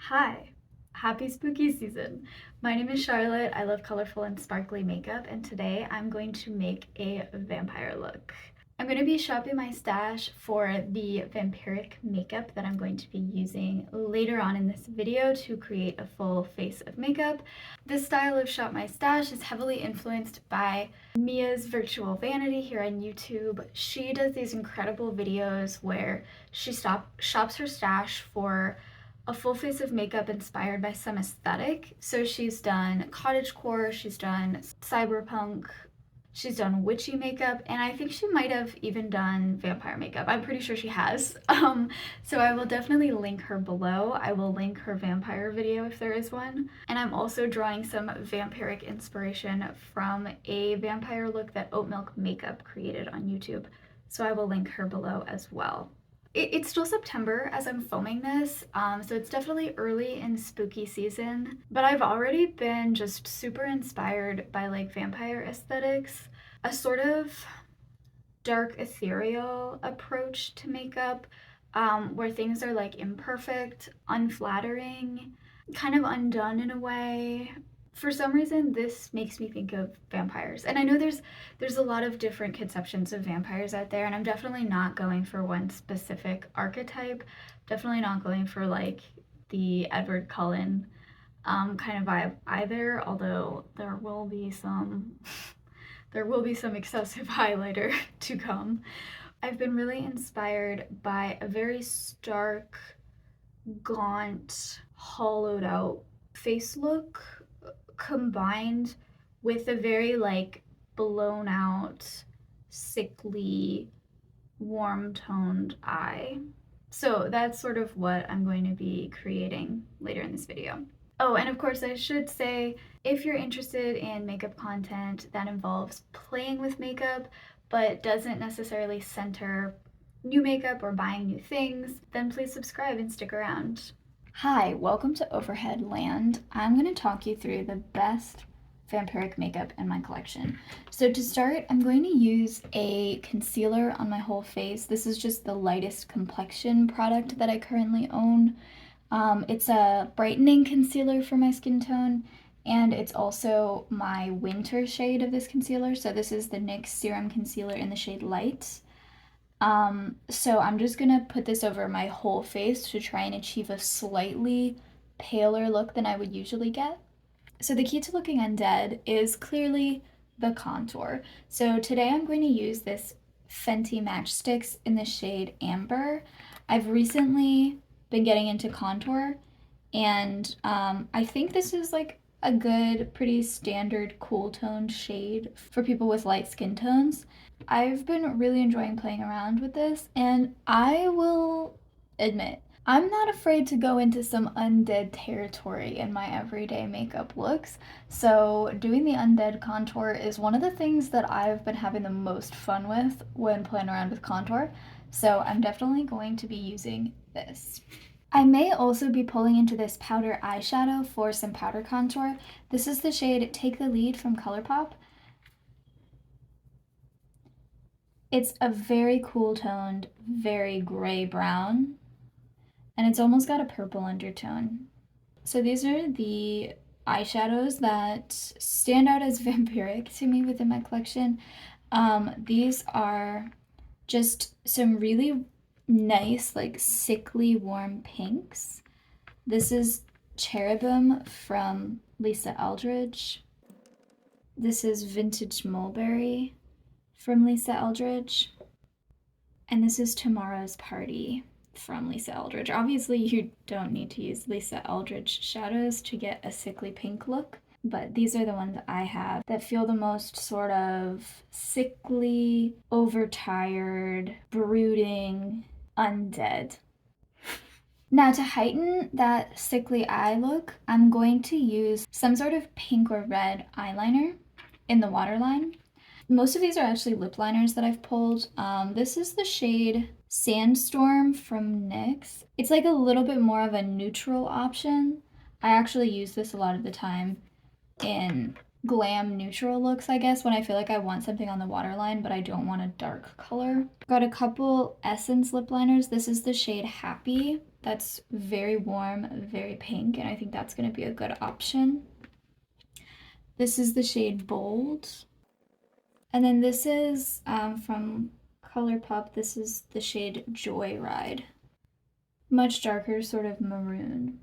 Hi, happy spooky season. My name is Charlotte. I love colorful and sparkly makeup, and today I'm going to make a vampire look. I'm going to be shopping my stash for the vampiric makeup that I'm going to be using later on in this video to create a full face of makeup. This style of shop my stash is heavily influenced by Mia's Virtual Vanity here on YouTube. She does these incredible videos where she shops her stash for a full face of makeup inspired by some aesthetic. So she's done cottagecore, she's done cyberpunk, she's done witchy makeup, and I think she might have even done vampire makeup. I'm pretty sure she has. So I will definitely link her below. I will link her vampire video if there is one. And I'm also drawing some vampiric inspiration from a vampire look that Oat Milk Makeup created on YouTube. So I will link her below as well. It's still September as I'm filming this, so it's definitely early in spooky season, but I've already been just super inspired by like vampire aesthetics, a sort of dark ethereal approach to makeup, where things are like imperfect, unflattering, kind of undone in a way. For some reason, this makes me think of vampires. And I know there's a lot of different conceptions of vampires out there, and I'm definitely not going for one specific archetype. Definitely not going for like the Edward Cullen kind of vibe either, although there will be some excessive highlighter to come. I've been really inspired by a very stark, gaunt, hollowed out face look combined with a very like blown out, sickly, warm toned eye. So that's sort of what I'm going to be creating later in this video. Oh, and of course I should say, if you're interested in makeup content that involves playing with makeup but doesn't necessarily center new makeup or buying new things, then please subscribe and stick around. Hi, welcome to Overhead Land. I'm going to talk you through the best vampiric makeup in my collection. So to start, I'm going to use a concealer on my whole face. This is just the lightest complexion product that I currently own. It's a brightening concealer for my skin tone, and it's also my winter shade of this concealer. So this is the NYX Serum Concealer in the shade Light. So I'm just gonna put this over my whole face to try and achieve a slightly paler look than I would usually get. So the key to looking undead is clearly the contour. So today I'm going to use this Fenty Matchsticks in the shade Amber. I've recently been getting into contour, and I think this is like a good, pretty standard cool toned shade for people with light skin tones. I've been really enjoying playing around with this, and I will admit, I'm not afraid to go into some undead territory in my everyday makeup looks. So doing the undead contour is one of the things that I've been having the most fun with when playing around with contour. So I'm definitely going to be using this. I may also be pulling into this powder eyeshadow for some powder contour. This is the shade Take the Lead from ColourPop. It's a very cool toned, very gray brown, and it's almost got a purple undertone. So these are the eyeshadows that stand out as vampiric to me within my collection. These are just some really nice, like sickly warm pinks. This is Cherubim from Lisa Eldridge. This is Vintage Mulberry from Lisa Eldridge. And this is Tomorrow's Party from Lisa Eldridge. Obviously, you don't need to use Lisa Eldridge shadows to get a sickly pink look, but these are the ones I have that feel the most sort of sickly, overtired, brooding, undead. Now to heighten that sickly eye look, I'm going to use some sort of pink or red eyeliner in the waterline. Most of these are actually lip liners that I've pulled. This is the shade Sandstorm from NYX. It's like a little bit more of a neutral option. I actually use this a lot of the time in glam neutral looks, I guess, when I feel like I want something on the waterline, but I don't want a dark color. Got a couple Essence lip liners. This is the shade Happy that's very warm, very pink, and I think that's going to be a good option. This is the shade Bold. And then this is from ColourPop, this is the shade Joyride. Much darker, sort of maroon.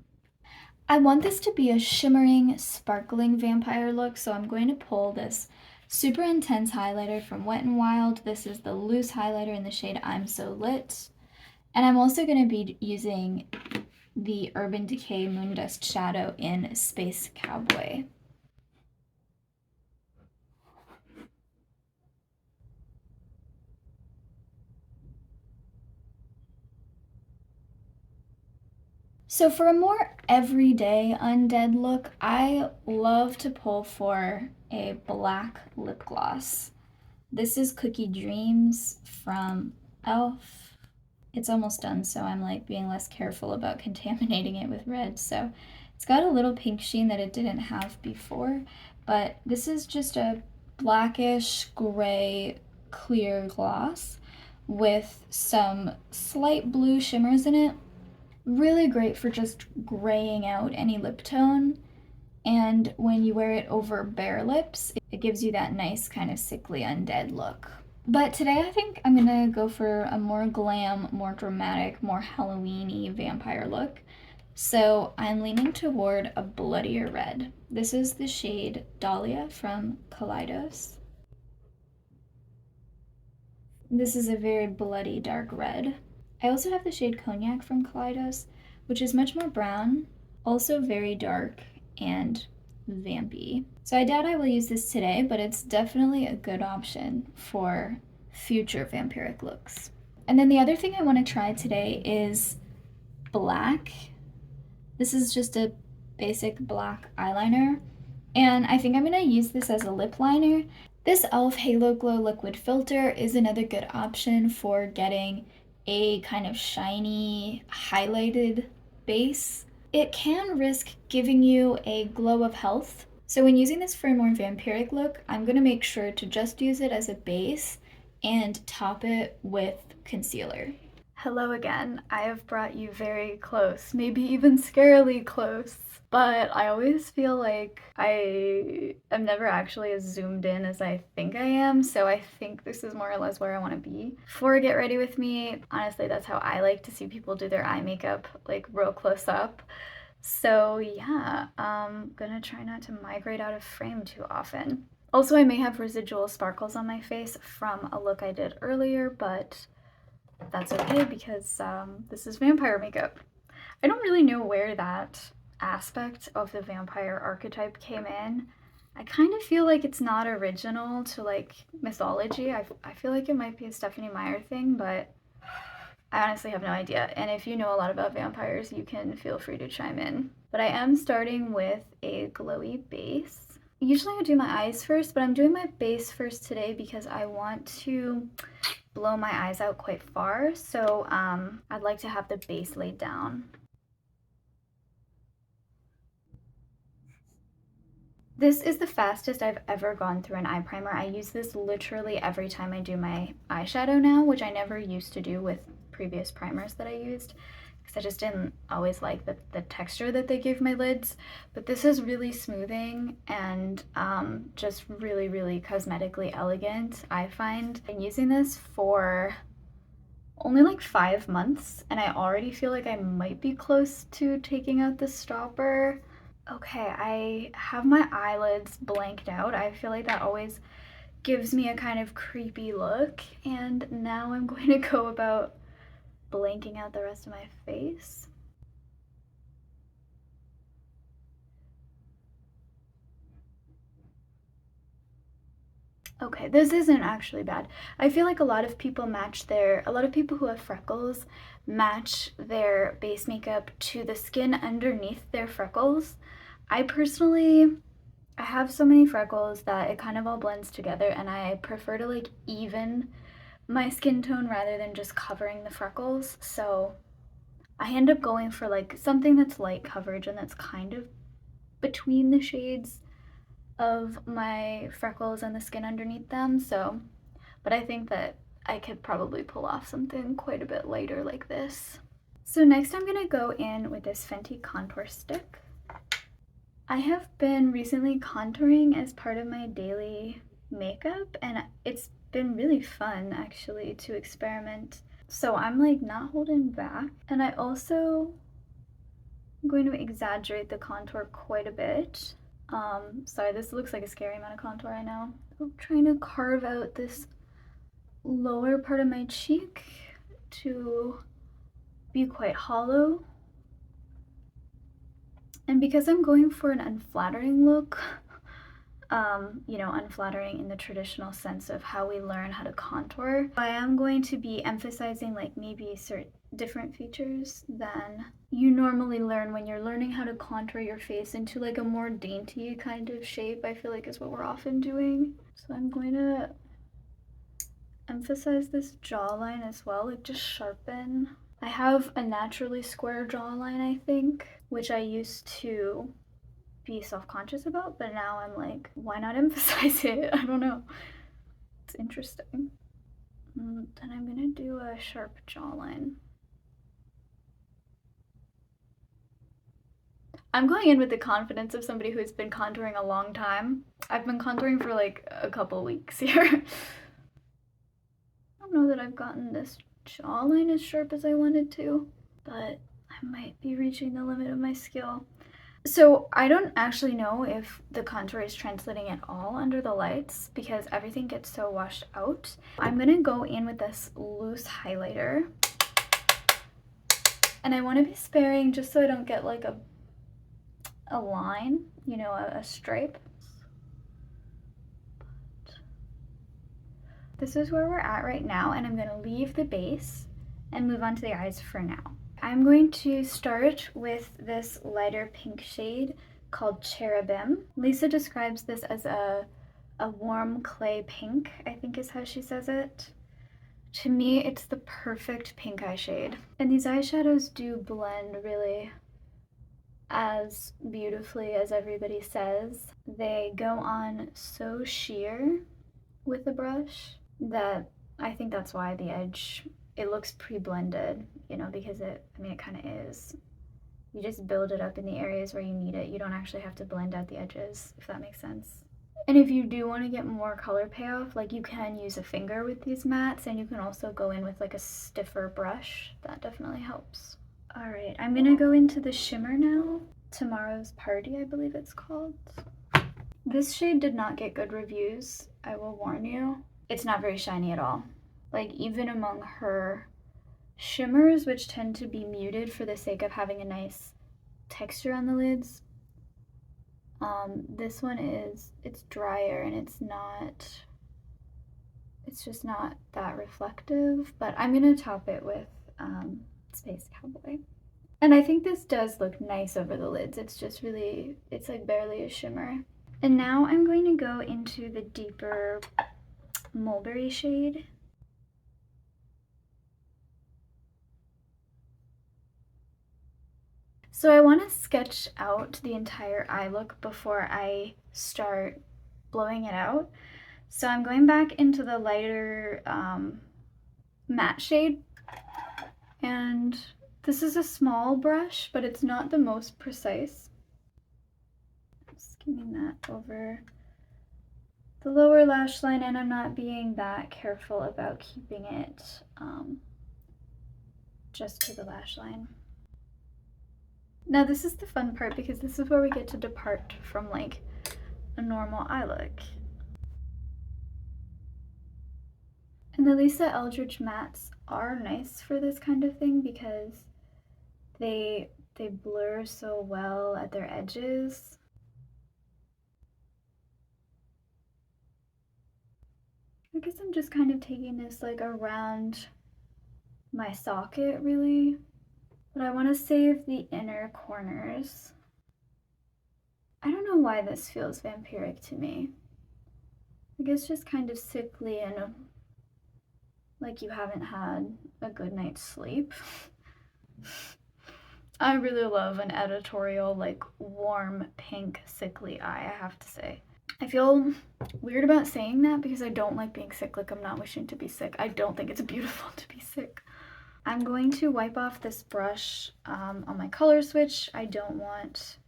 I want this to be a shimmering, sparkling vampire look, so I'm going to pull this super intense highlighter from Wet n Wild. This is the loose highlighter in the shade I'm So Lit. And I'm also going to be using the Urban Decay Moondust Shadow in Space Cowboy. So for a more everyday undead look, I love to pull for a black lip gloss. This is Cookie Dreams from e.l.f. It's almost done, so I'm like being less careful about contaminating it with red. So it's got a little pink sheen that it didn't have before, but this is just a blackish gray clear gloss with some slight blue shimmers in it. Really great for just graying out any lip tone. And when you wear it over bare lips, it gives you that nice kind of sickly undead look. But today I think I'm gonna go for a more glam, more dramatic, more Halloween-y vampire look. So I'm leaning toward a bloodier red. This is the shade Dahlia from Kaleidos. This is a very bloody dark red. I also have the shade Cognac from Kaleidos, which is much more brown, also very dark and vampy. So I doubt I will use this today, but it's definitely a good option for future vampiric looks. And then the other thing I want to try today is black. This is just a basic black eyeliner, and I think I'm going to use this as a lip liner. This e.l.f. Halo Glow Liquid Filter is another good option for getting a kind of shiny, highlighted base. It can risk giving you a glow of health. So when using this for a more vampiric look, I'm going to make sure to just use it as a base and top it with concealer. Hello again. I have brought you very close, maybe even scarily close. But I always feel like I am never actually as zoomed in as I think I am, so I think this is more or less where I want to be. For Get Ready With Me, honestly, that's how I like to see people do their eye makeup, like real close up. So yeah, I'm gonna try not to migrate out of frame too often. Also, I may have residual sparkles on my face from a look I did earlier, but that's okay because this is vampire makeup. I don't really know where that aspect of the vampire archetype came in. I kind of feel like it's not original to like mythology. I feel like it might be a Stephanie Meyer thing, but I honestly have no idea. And if you know a lot about vampires, you can feel free to chime in. But I am starting with a glowy base. Usually I do my eyes first, but I'm doing my base first today because I want to blow my eyes out quite far. So I'd like to have the base laid down. This is the fastest I've ever gone through an eye primer. I use this literally every time I do my eyeshadow now, which I never used to do with previous primers that I used because I just didn't always like the texture that they give my lids. But this is really smoothing and just really, really cosmetically elegant, I find. I've been using this for only like 5 months and I already feel like I might be close to taking out the stopper. Okay, I have my eyelids blanked out. I feel like that always gives me a kind of creepy look, and now I'm going to go about blanking out the rest of my face. Okay, this isn't actually bad. I feel like a lot of people who have freckles match their base makeup to the skin underneath their freckles. I personally, I have so many freckles that it kind of all blends together, and I prefer to like even my skin tone rather than just covering the freckles. So I end up going for like something that's light coverage and that's kind of between the shades of my freckles and the skin underneath them. So, but I think that I could probably pull off something quite a bit lighter like this. So next I'm gonna go in with this Fenty contour stick. I have been recently contouring as part of my daily makeup, and it's been really fun actually to experiment. So I'm like not holding back. And I also am going to exaggerate the contour quite a bit. Sorry, this looks like a scary amount of contour, I know. I'm trying to carve out this lower part of my cheek to be quite hollow. And because I'm going for an unflattering look, you know, unflattering in the traditional sense of how we learn how to contour, I am going to be emphasizing like maybe certain different features than you normally learn when you're learning how to contour your face into like a more dainty kind of shape. I feel like is what we're often doing. So I'm going to emphasize this jawline as well, like just sharpen. I have a naturally square jawline, I think, which I used to be self-conscious about, but now I'm like, why not emphasize it? I don't know. It's interesting. Then I'm gonna do a sharp jawline. I'm going in with the confidence of somebody who's been contouring a long time. I've been contouring for like a couple weeks here. I don't know that I've gotten this jawline as sharp as I wanted to, but I might be reaching the limit of my skill. So I don't actually know if the contour is translating at all under the lights because everything gets so washed out. I'm gonna go in with this loose highlighter. And I wanna be sparing just so I don't get like a line, you know, a stripe. This is where we're at right now, and I'm gonna leave the base and move on to the eyes for now. I'm going to start with this lighter pink shade called Cherubim. Lisa describes this as a warm clay pink, I think is how she says it. To me, it's the perfect pink eye shade. And these eyeshadows do blend really as beautifully as everybody says. They go on so sheer with the brush that I think that's why the edge, it looks pre-blended, you know, because it kind of is. You just build it up in the areas where you need it. You don't actually have to blend out the edges, if that makes sense. And if you do want to get more color payoff, like you can use a finger with these mattes, and you can also go in with like a stiffer brush. That definitely helps. All right, I'm gonna go into the shimmer now. Tomorrow's Party, I believe it's called. This shade did not get good reviews, I will warn you. It's not very shiny at all. Like even among her shimmers, which tend to be muted for the sake of having a nice texture on the lids, this one it's drier and it's just not that reflective, but I'm gonna top it with Space Cowboy. And I think this does look nice over the lids. It's just really, it's like barely a shimmer. And now I'm going to go into the deeper mulberry shade. So I want to sketch out the entire eye look before I start blowing it out. So I'm going back into the lighter matte shade, and this is a small brush, but it's not the most precise. I'm skimming that over the lower lash line, and I'm not being that careful about keeping it just to the lash line. Now this is the fun part because this is where we get to depart from like a normal eye look. And the Lisa Eldridge mattes are nice for this kind of thing because they blur so well at their edges. I guess I'm just kind of taking this like around my socket really, but I want to save the inner corners. I don't know why this feels vampiric to me. I guess just kind of sickly and like you haven't had a good night's sleep. I really love an editorial, like warm pink sickly eye, I have to say. I feel weird about saying that because I don't like being sick, like I'm not wishing to be sick. I don't think it's beautiful to be sick. I'm going to wipe off this brush on my color switch. I don't want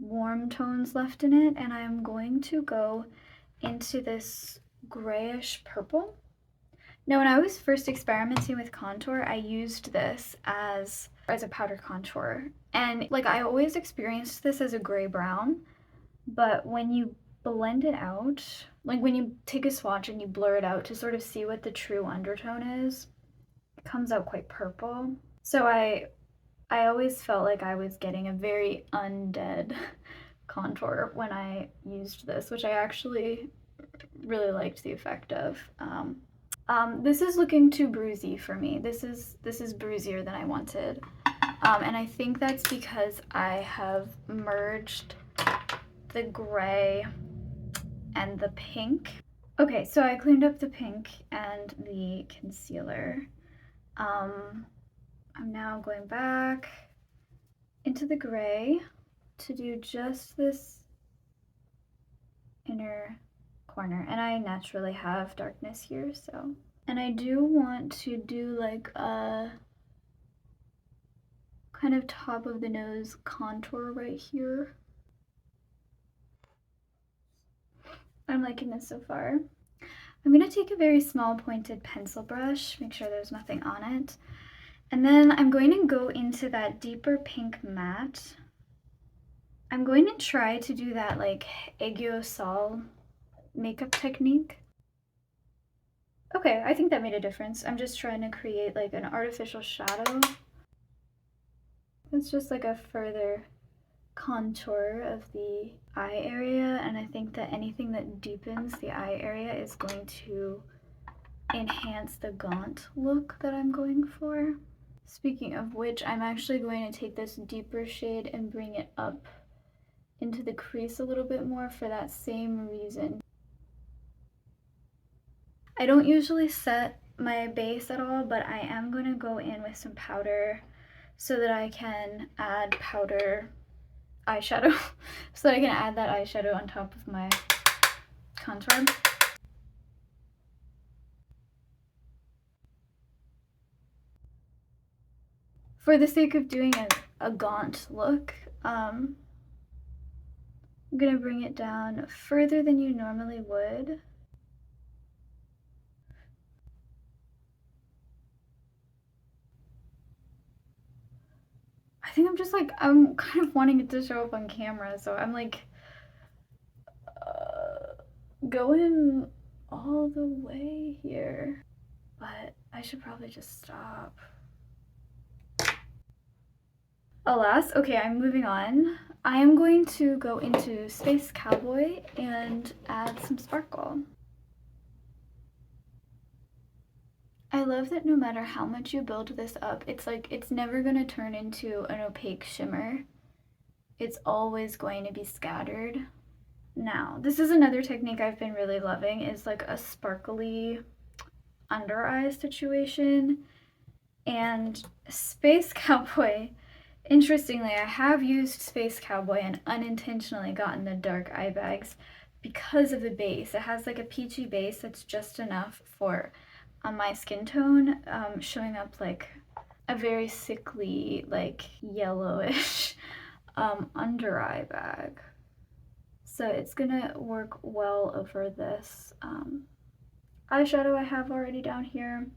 warm tones left in it, and I'm going to go into this grayish purple. Now, when I was first experimenting with contour, I used this as a powder contour, and like I always experienced this as a gray brown, but when you blend it out, like when you take a swatch and you blur it out to sort of see what the true undertone is, it comes out quite purple. So I always felt like I was getting a very undead contour when I used this, which I actually really liked the effect of. This is looking too bruisey for me. This is bruisier than I wanted. And I think that's because I have merged the gray and the pink. Okay, so I cleaned up the pink and the concealer. I'm now going back into the gray to do just this inner corner, and I naturally have darkness here, so. And I do want to do like a kind of top of the nose contour right here. I'm liking this so far. I'm gonna take a very small pointed pencil brush, make sure there's nothing on it. And then I'm going to go into that deeper pink matte. I'm going to try to do that like aiguille sal makeup technique. Okay, I think that made a difference. I'm just trying to create like an artificial shadow. It's just like a further contour of the eye area, and I think that anything that deepens the eye area is going to enhance the gaunt look that I'm going for. Speaking of which, I'm actually going to take this deeper shade and bring it up into the crease a little bit more for that same reason. I don't usually set my base at all, but I am going to go in with some powder so that I can add powder eyeshadow, so that I can add that eyeshadow on top of my contour. For the sake of doing a gaunt look, I'm gonna bring it down further than you normally would. I think I'm just like, I'm kind of wanting it to show up on camera, so I'm like going all the way here, but I should probably just stop. Alas, okay, I'm moving on. I am going to go into Space Cowboy and add some sparkle. I love that no matter how much you build this up, it's like it's never going to turn into an opaque shimmer. It's always going to be scattered. Now, this is another technique I've been really loving, is like a sparkly under eye situation. And Space Cowboy, interestingly, I have used Space Cowboy and unintentionally gotten the dark eye bags because of the base. It has like a peachy base that's just enough for, on my skin tone, showing up like a very sickly, like yellowish under eye bag. So it's gonna work well over this eyeshadow I have already down here.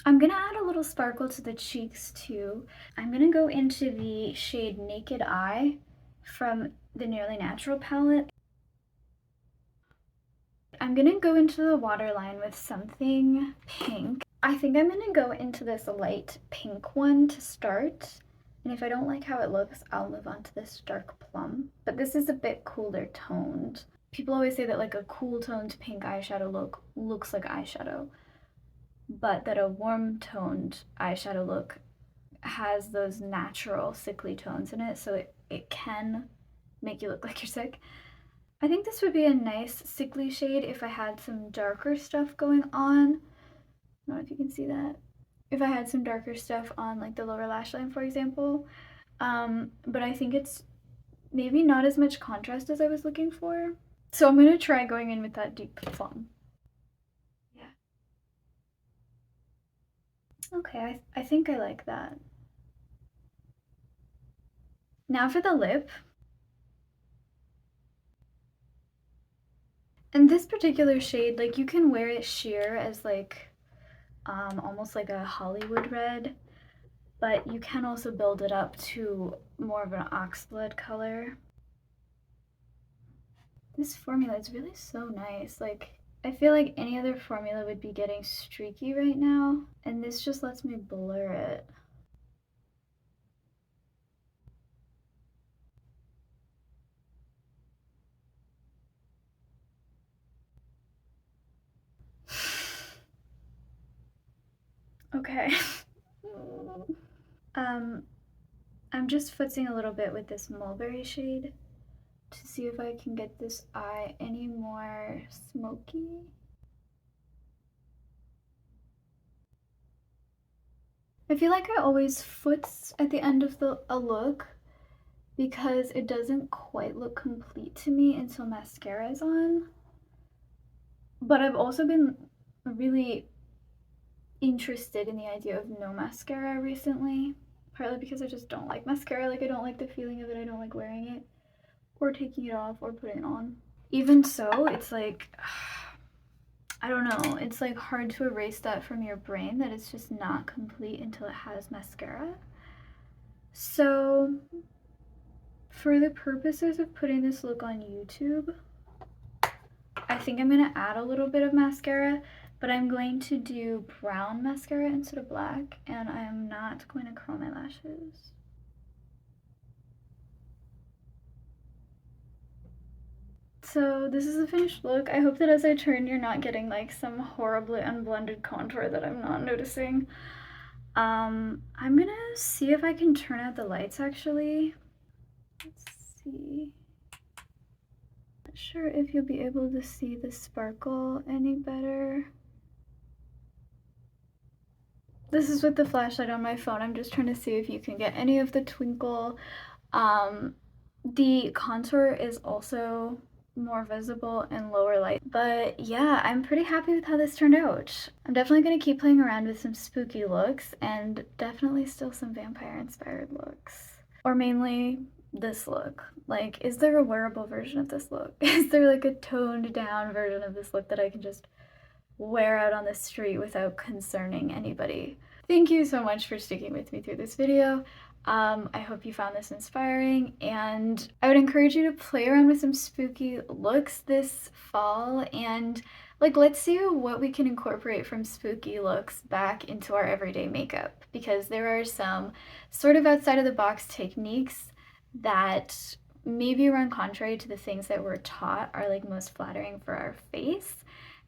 I'm gonna add a little sparkle to the cheeks too. I'm gonna go into the shade Naked Eye from the Nearly Natural palette. I'm gonna go into the waterline with something pink. I think I'm gonna go into this light pink one to start. And if I don't like how it looks, I'll move on to this dark plum. But this is a bit cooler toned. People always say that like a cool toned pink eyeshadow look looks like eyeshadow, but that a warm toned eyeshadow look has those natural sickly tones in it, so it can make you look like you're sick. I think this would be a nice sickly shade if I had some darker stuff going on. I don't know if you can see that. If I had some darker stuff on like the lower lash line, for example. But I think it's maybe not as much contrast as I was looking for. So I'm gonna try going in with that deep plum. Yeah. Okay, I think I like that. Now for the lip. And this particular shade, like you can wear it sheer as like almost like a Hollywood red, but you can also build it up to more of an oxblood color. This formula is really so nice. Like, I feel like any other formula would be getting streaky right now, and this just lets me blur it. Okay. um, I'm just footsing a little bit with this mulberry shade to see if I can get this eye any more smoky. I feel like I always foots at the end of a look because it doesn't quite look complete to me until mascara is on. But I've also been really interested in the idea of no mascara recently, partly because I just don't like mascara. Like, I don't like the feeling of it, I don't like wearing it, or taking it off, or putting it on. Even so, it's like, I don't know, it's like hard to erase that from your brain that it's just not complete until it has mascara. So, for the purposes of putting this look on YouTube, I think I'm gonna add a little bit of mascara, but I'm going to do brown mascara instead of black, and I'm not going to curl my lashes. So this is the finished look. I hope that as I turn, you're not getting like some horribly unblended contour that I'm not noticing. I'm gonna see if I can turn out the lights actually. Let's see. Not sure if you'll be able to see the sparkle any better. This is with the flashlight on my phone. I'm just trying to see if you can get any of the twinkle. The contour is also more visible in lower light. But yeah, I'm pretty happy with how this turned out. I'm definitely going to keep playing around with some spooky looks and definitely still some vampire inspired looks. Or mainly this look. Like, is there a wearable version of this look? Is there like a toned down version of this look that I can just wear out on the street without concerning anybody? Thank you so much for sticking with me through this video. I hope you found this inspiring, and I would encourage you to play around with some spooky looks this fall, and like, let's see what we can incorporate from spooky looks back into our everyday makeup, because there are some sort of outside of the box techniques that maybe run contrary to the things that we're taught are like most flattering for our face.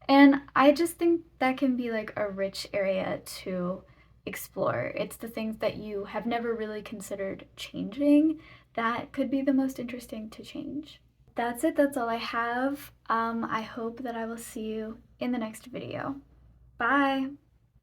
And I just think that can be like a rich area to explore. It's the things that you have never really considered changing that could be the most interesting to change. That's it, that's all I have. I hope that I will see you in the next video. Bye!